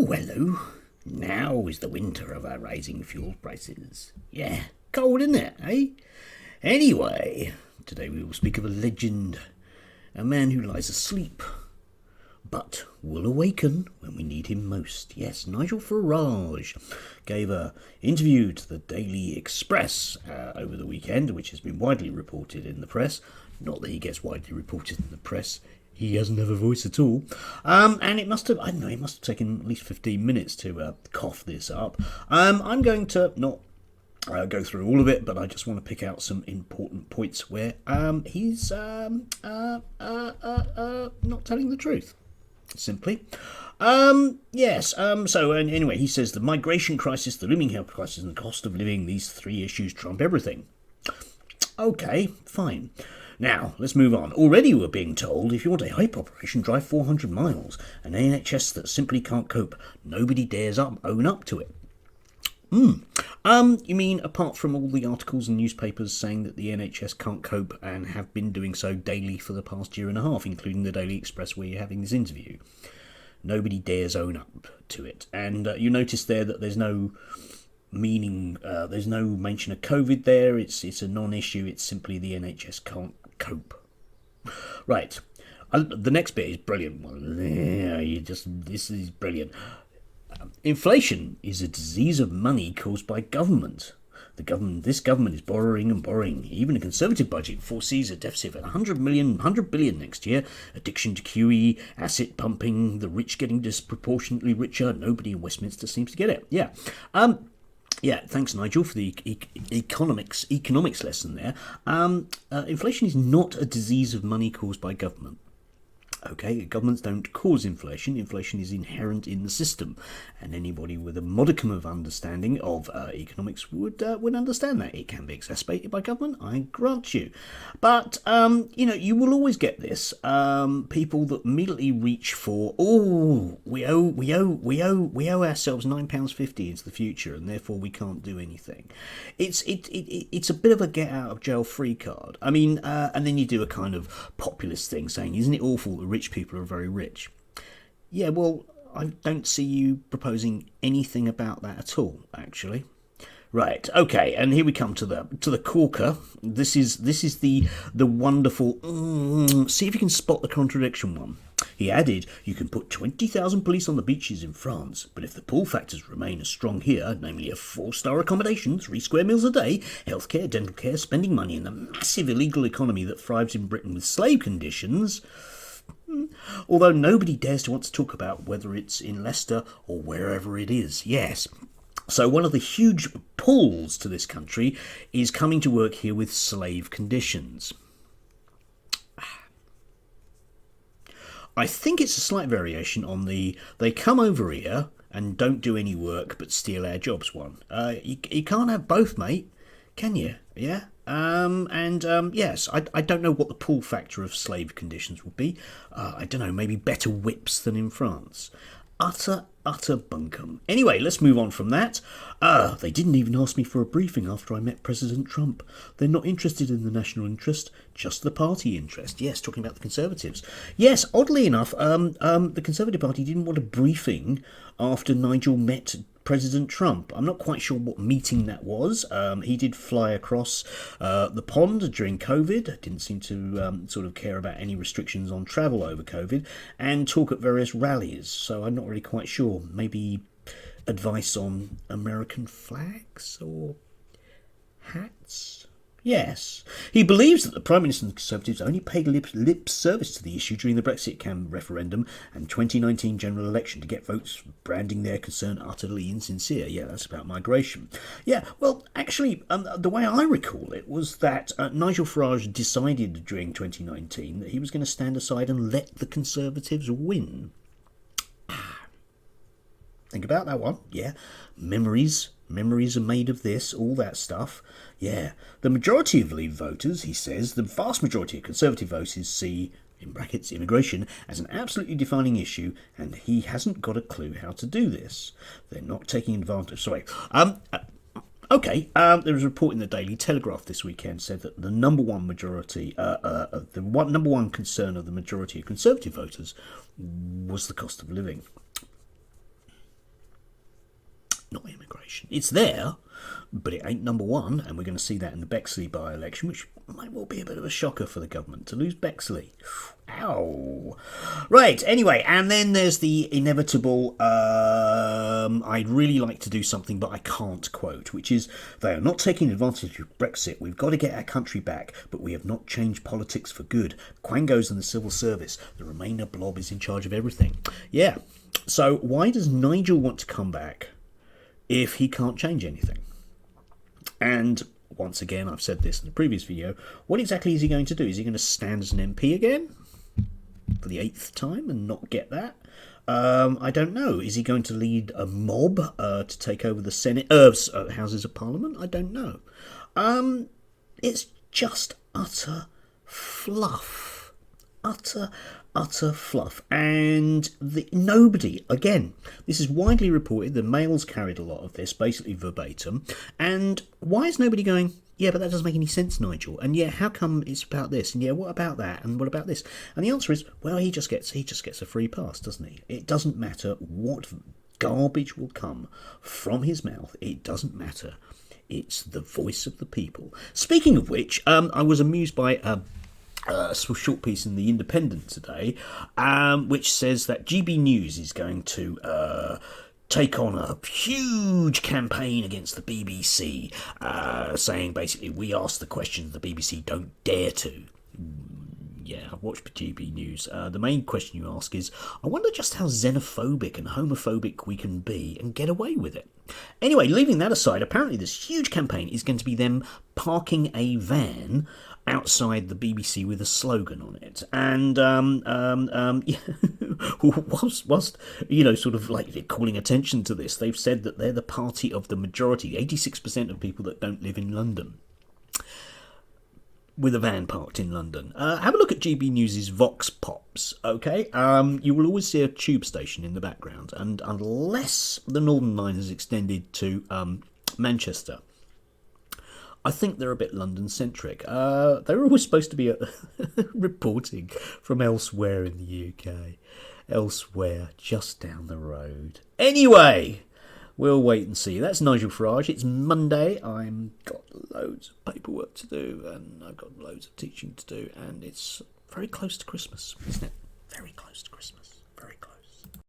Oh, hello. Now is the winter of our rising fuel prices. Yeah, cold, isn't it, eh? Anyway, today we will speak of a legend, a man who lies asleep, but will awaken when we need him most. Yes, Nigel Farage gave an interview to the Daily Express over the weekend, which has been widely reported in the press. Not that he gets widely reported in the press. He doesn't have a voice at all. And it must have, I don't know, it must have taken at least 15 minutes to cough this up. I'm going to not go through all of it, but I just want to pick out some important points where he's not telling the truth, simply. So anyway, he says the migration crisis, the looming health crisis, and the cost of living, these three issues trump everything. Okay, fine. Now, let's move on. Already we're being told if you want a hype operation, drive 400 miles. An NHS that simply can't cope. Nobody dares own up to it. You mean apart from all the articles and newspapers saying that the NHS can't cope and have been doing so daily for the past year and a half, including the Daily Express where you're having this interview? Nobody dares own up to it. And you notice there that there's no meaning, there's no mention of COVID there. It's a non-issue. It's simply the NHS can't cope. Right. The next bit is brilliant. Well, yeah, this is brilliant. Inflation is a disease of money caused by government. This government is borrowing and borrowing. Even a Conservative budget foresees a deficit of 100 billion next year. Addiction to QE, asset pumping, the rich getting disproportionately richer. Nobody in Westminster seems to get it. Yeah. Yeah, thanks, Nigel, for the economics lesson there. Inflation is not a disease of money caused by government. Okay, governments don't cause inflation. Inflation is inherent in the system, and anybody with a modicum of understanding of economics would understand that. It can be exacerbated by government, I grant you. But, you will always get this. People that immediately reach for, we owe ourselves £9.50 into the future, and therefore we can't do anything. It's a bit of a get out of jail free card. I mean, and then you do a kind of populist thing saying, isn't it awful that rich people are very rich? Yeah, well, I don't see you proposing anything about that at all, actually. Right, okay, and here we come to the corker. This is the wonderful. See if you can spot the contradiction one. He added, you can put 20,000 police on the beaches in France, but if the pull factors remain as strong here, namely a 4-star accommodation, 3 square meals a day, healthcare, dental care, spending money, and the massive illegal economy that thrives in Britain with slave conditions. Although nobody dares to want to talk about whether it's in Leicester or wherever it is. Yes. So one of the huge pulls to this country is coming to work here with slave conditions. I think it's a slight variation on the they come over here and don't do any work but steal our jobs one. You can't have both, mate. Can you? Yeah? Yes, I don't know what the pull factor of slave conditions would be. I don't know, maybe better whips than in France. Utter bunkum. Anyway, let's move on from that. They didn't even ask me for a briefing after I met President Trump. They're not interested in the national interest, just the party interest. Yes, talking about the Conservatives. Yes, oddly enough, the Conservative Party didn't want a briefing after Nigel met President Trump. I'm not quite sure what meeting that was. He did fly across the pond during COVID, didn't seem to sort of care about any restrictions on travel over COVID, and talk at various rallies. So I'm not really quite sure. Maybe advice on American flags or hats? Yes. He believes that the Prime Minister and the Conservatives only paid lip service to the issue during the Brexit referendum and 2019 general election to get votes, branding their concern utterly insincere. Yeah, that's about migration. Yeah, well, actually, the way I recall it was that Nigel Farage decided during 2019 that he was going to stand aside and let the Conservatives win. Think about that one. Yeah, memories are made of this, all that stuff. Yeah, the majority of Leave voters, he says, the vast majority of Conservative voters see, in brackets, immigration as an absolutely defining issue, and he hasn't got a clue how to do this. They're not taking advantage. Sorry. Okay, there was a report in the Daily Telegraph this weekend said that the number one number one concern of the majority of Conservative voters was the cost of living. not immigration. It's there, but it ain't number one, and we're going to see that in the Bexley by-election, which might well be a bit of a shocker for the government to lose Bexley. Ow. Right, anyway, and then there's the inevitable, I'd really like to do something but I can't quote, which is, they are not taking advantage of Brexit. We've got to get our country back, but we have not changed politics for good. Quangos and the civil service. The Remainer blob is in charge of everything. Yeah, so why does Nigel want to come back if he can't change anything? And once again, I've said this in the previous video, what exactly is he going to do? Is he going to stand as an MP again for the 8th time and not get that? I don't know. Is he going to lead a mob to take over the Senate, Houses of Parliament? I don't know. It's just utter fluff. Utter fluff. And nobody, again, this is widely reported, the Mail's carried a lot of this, basically verbatim, and why is nobody going, yeah, but that doesn't make any sense, Nigel, and yeah, how come it's about this, and yeah, what about that, and what about this? And the answer is, well, he just gets a free pass, doesn't he? It doesn't matter what garbage will come from his mouth, it doesn't matter. It's the voice of the people. Speaking of which, I was amused by a short piece in The Independent today, which says that GB News is going to take on a huge campaign against the BBC, saying basically, we ask the questions the BBC don't dare to. Yeah, I've watched GB News. The main question you ask is, I wonder just how xenophobic and homophobic we can be and get away with it. Anyway, leaving that aside, apparently this huge campaign is going to be them parking a van outside the BBC with a slogan on it, and whilst sort of like calling attention to this, they've said that they're the party of the majority, 86% of people that don't live in London, with a van parked in London. Have a look at GB News' Vox Pops, okay? You will always see a tube station in the background, and unless the Northern Line has extended to Manchester, I think they're a bit London-centric. They're always supposed to be reporting from elsewhere in the UK. Elsewhere, just down the road. Anyway, we'll wait and see. That's Nigel Farage. It's Monday. I've got loads of paperwork to do, and I've got loads of teaching to do, and it's very close to Christmas, isn't it? Very close to Christmas.